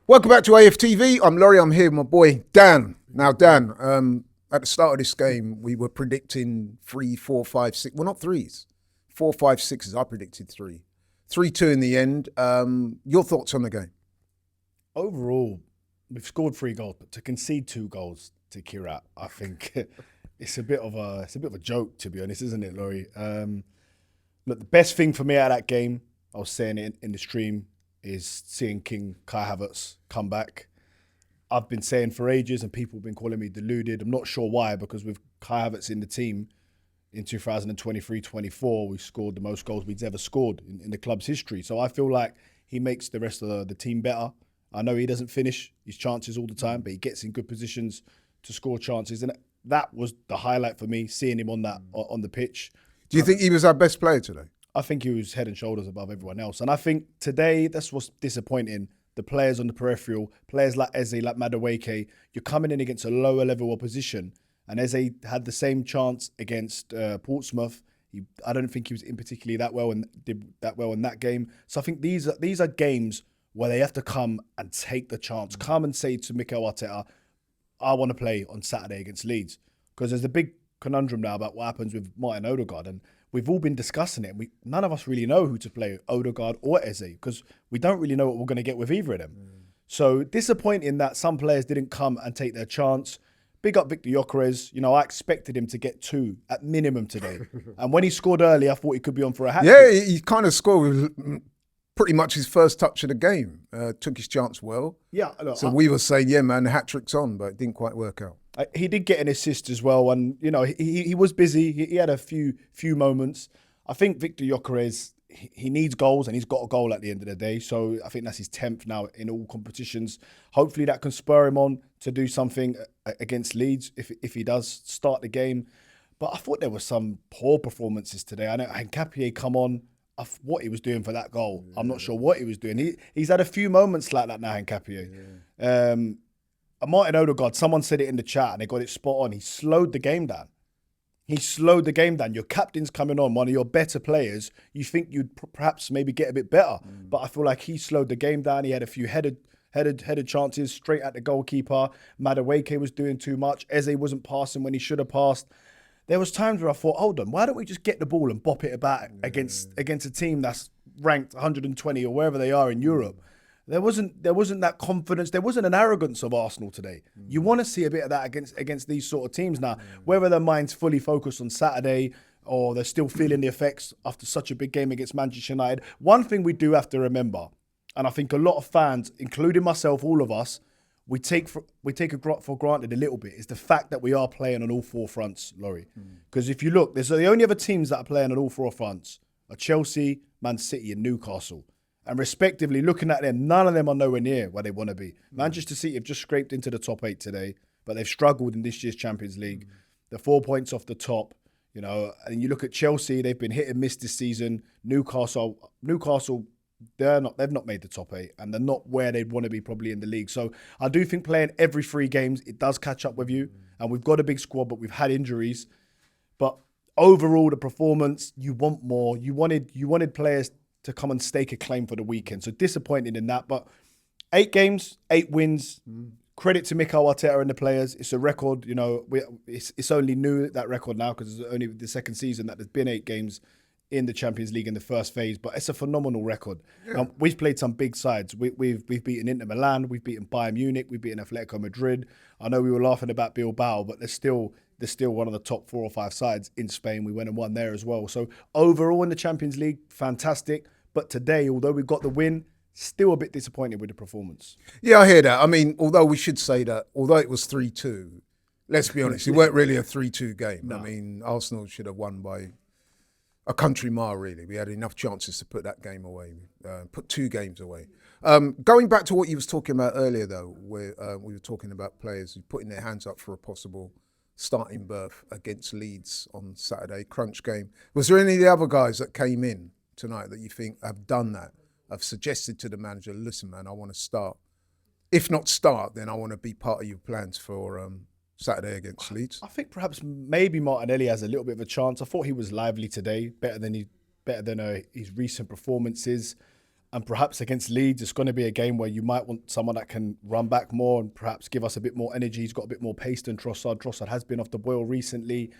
Welcome back to AFTV. I'm Laurie. I'm here with my boy Dan. Now, Dan, at the start of this game, we were predicting 3, 4, 5, 6. Well, not threes. 4, 5, 6s. I predicted 3. 3-2 in the end. Your thoughts on the game? Overall, we've scored 3 goals, but to concede 2 goals to Kairat, I think it's a bit of a joke, to be honest, isn't it, Laurie? Look, the best thing for me out of that game, I was saying it in the stream, is seeing King Havtz come back. I've been saying for ages, and people have been calling me deluded. I'm not sure why, because with Havtz in the team in 2023-24, we scored the most goals we'd ever scored in the club's history. So I feel like he makes the rest of the team better. I know he doesn't finish his chances all the time, but he gets in good positions to score chances. And that was the highlight for me, seeing him on the pitch. Do you think he was our best player today? I think he was head and shoulders above everyone else. And I think today, that's what's disappointing. The players on the peripheral, players like Eze, like Madueke, you're coming in against a lower level opposition. And Eze had the same chance against Portsmouth. I don't think he was in particularly that well and did that well in that game. So I think these are games where they have to come and take the chance. Come and say to Mikel Arteta, I want to play on Saturday against Leeds. Because there's a big conundrum now about what happens with Martin Odegaard. And we've all been discussing it. None of us really know who to play, Odegaard or Eze, because we don't really know what we're going to get with either of them. So disappointing that some players didn't come and take their chance. Big up Victor Gyökeres. You know, I expected him to get 2 at minimum today. And when he scored early, I thought he could be on for a hat-trick. Yeah, he kind of scored with pretty much his first touch of the game. Took his chance well. Yeah. Look, so we were saying, yeah, man, the hat-trick's on, but it didn't quite work out. He did get an assist as well, and you know he was busy. He had a few moments. I think Victor Gyökeres, he needs goals, and he's got a goal at the end of the day. So I think that's his 10th now in all competitions. Hopefully that can spur him on to do something against Leeds if he does start the game. But I thought there were some poor performances today. I know Nkapie come on. What he was doing for that goal, I'm not sure what he was doing. He's had a few moments like that now, Nkapie. Martin Odegaard, someone said it in the chat and they got it spot on. He slowed the game down. Your captain's coming on, one of your better players. You think you'd perhaps maybe get a bit better. But I feel like he slowed the game down. He had a few headed chances straight at the goalkeeper. Madueke was doing too much. Eze wasn't passing when he should have passed. There was times where I thought, hold on, why don't we just get the ball and bop it about against a team that's ranked 120 or wherever they are in Europe? There wasn't that confidence. There wasn't an arrogance of Arsenal today. You want to see a bit of that against these sort of teams now. Whether their mind's fully focused on Saturday or they're still feeling the effects after such a big game against Manchester United. One thing we do have to remember, and I think a lot of fans, including myself, all of us, we take for granted a little bit, is the fact that we are playing on all 4 fronts, Laurie. Because if you look, there's the only other teams that are playing on all 4 fronts are Chelsea, Man City and Newcastle. And respectively, looking at them, none of them are nowhere near where they want to be. Manchester City have just scraped into the top 8 today, but they've struggled in this year's Champions League. They're 4 points off the top, you know. And you look at Chelsea, they've been hit and miss this season. Newcastle, they've not made the top 8, and they're not where they'd want to be probably in the league. So I do think playing every 3 games, it does catch up with you. And we've got a big squad, but we've had injuries. But overall, the performance, you want more. You wanted players to come and stake a claim for the weekend. So disappointed in that. But 8 games, 8 wins. Credit to Mikel Arteta and the players. It's a record, you know, it's only new, that record now, because it's only the second season that there's been 8 games in the Champions League in the first phase. But it's a phenomenal record. Yeah. We've played some big sides. We've beaten Inter Milan, we've beaten Bayern Munich, we've beaten Atletico Madrid. I know we were laughing about Bilbao, but they're still one of the top 4 or 5 sides in Spain. We went and won there as well. So overall in the Champions League, fantastic. But today, although we got the win, still a bit disappointed with the performance. Yeah, I hear that. I mean, although we should say that, although it was 3-2, let's be honest, it weren't really a 3-2 game. No. I mean, Arsenal should have won by a country mile, really. We had enough chances to put that game away, put 2 games away. Going back to what you was talking about earlier, though, where we were talking about players who putting their hands up for a possible starting berth against Leeds on Saturday, crunch game. Was there any of the other guys that came in tonight that you think have done that, have suggested to the manager, listen, man, I want to start. If not start, then I want to be part of your plans for Saturday against Leeds? I think perhaps maybe Martinelli has a little bit of a chance. I thought he was lively today, better than his recent performances. And perhaps against Leeds, it's going to be a game where you might want someone that can run back more and perhaps give us a bit more energy. He's got a bit more pace than Trossard. Trossard has been off the boil recently.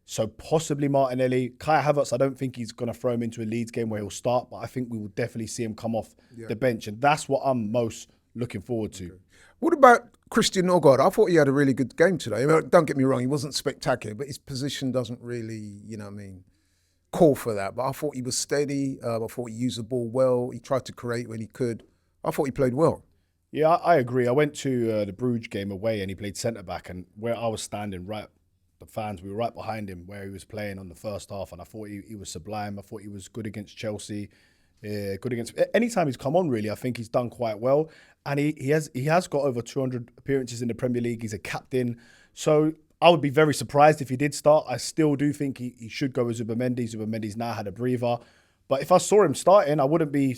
So possibly Martinelli. Kai Havertz, I don't think he's going to throw him into a Leeds game where he'll start, but I think we will definitely see him come off the bench. And that's what I'm most looking forward to. Okay. What about Christian Norgard? I thought he had a really good game today. I mean, don't get me wrong, he wasn't spectacular, but his position doesn't really, call for that. But I thought he was steady. I thought he used the ball well. He tried to create when he could. I thought he played well. Yeah, I agree. I went to the Bruges game away and he played centre-back, and where I was standing the fans, we were right behind him where he was playing on the first half, and I thought he was sublime. I thought he was good against Chelsea. Good against anytime he's come on, really. I think he's done quite well, and he has got over 200 appearances in the Premier League. He's a captain, so I would be very surprised if he did start. I still do think he should go with Zubimendi. Zubimendi's now had a breather, but if I saw him starting, I wouldn't be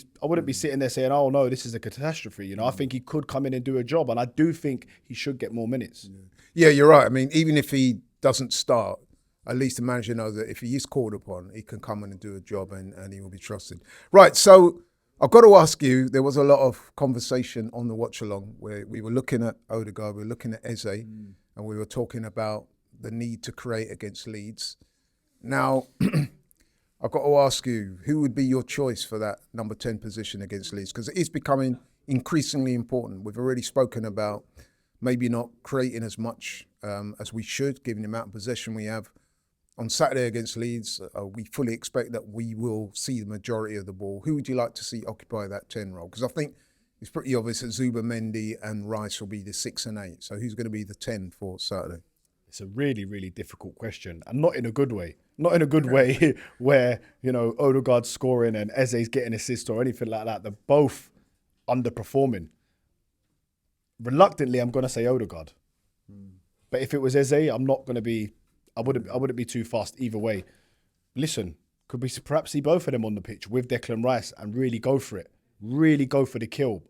sitting there saying, "Oh no, this is a catastrophe." I think he could come in and do a job, and I do think he should get more minutes. Yeah, you're right. I mean, even if he doesn't start, at least the manager knows that if he is called upon, he can come in and do a job and he will be trusted. Right, so I've got to ask you, there was a lot of conversation on the watch-along where we were looking at Odegaard, we were looking at Eze, and we were talking about the need to create against Leeds. Now, I've got to ask you, who would be your choice for that number 10 position against Leeds? Because it is becoming increasingly important. We've already spoken about maybe not creating as much as we should, given the amount of possession we have. On Saturday against Leeds, we fully expect that we will see the majority of the ball. Who would you like to see occupy that 10 role? Because I think it's pretty obvious that Zubimendi and Rice will be the 6 and 8. So who's going to be the 10 for Saturday? It's a really, really difficult question, and not in a good way. Not in a good way where, Odegaard's scoring and Eze's getting assists or anything like that. They're both underperforming. Reluctantly, I'm going to say Odegaard. But if it was Eze, I wouldn't be too fast either way. Listen, could we perhaps see both of them on the pitch with Declan Rice and really go for it? Really go for the kill.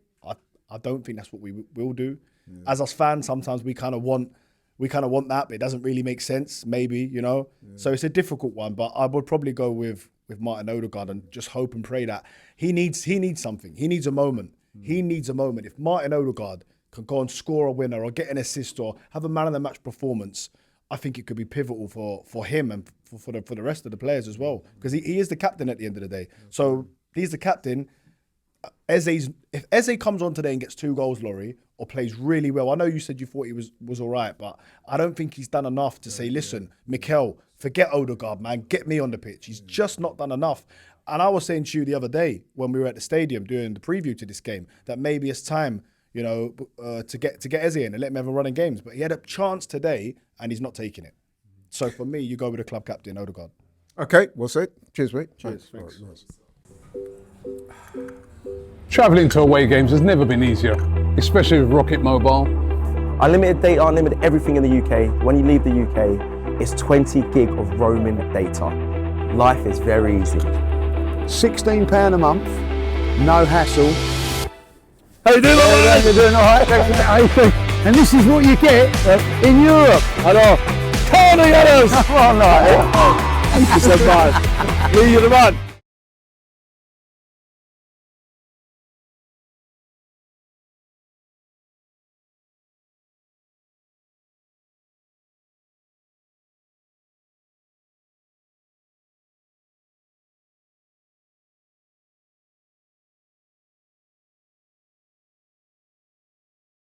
I don't think that's what we will do. Yeah. As us fans, sometimes we kind of want that, but it doesn't really make sense, maybe, Yeah. So it's a difficult one, but I would probably go with Martin Odegaard and just hope and pray that he needs something. He needs a moment. He needs a moment. If Martin Odegaard can go and score a winner or get an assist or have a man of the match performance, I think it could be pivotal for him and for the rest of the players as well, because he is the captain at the end of the day. So he's the captain. If Eze comes on today and gets 2 goals, Laurie, or plays really well, I know you said you thought he was all right, but I don't think he's done enough to say, listen, Mikel, forget Odegaard, man, get me on the pitch. He's just not done enough. And I was saying to you the other day when we were at the stadium doing the preview to this game that maybe it's time, to get Eze in and let him have a run in games. But he had a chance today and he's not taking it. So for me, you go with the club captain, Odegaard. Okay, well said. Cheers, mate. Cheers. Thanks. Travelling to away games has never been easier, especially with Rocket Mobile. Unlimited data, unlimited everything in the UK. When you leave the UK, it's 20 gig of roaming data. Life is very easy. £16 a month, no hassle. How you doing? You're doing all right? And this is what you get in Europe. I know. Tony Ellis! Thank you so much. You're the man.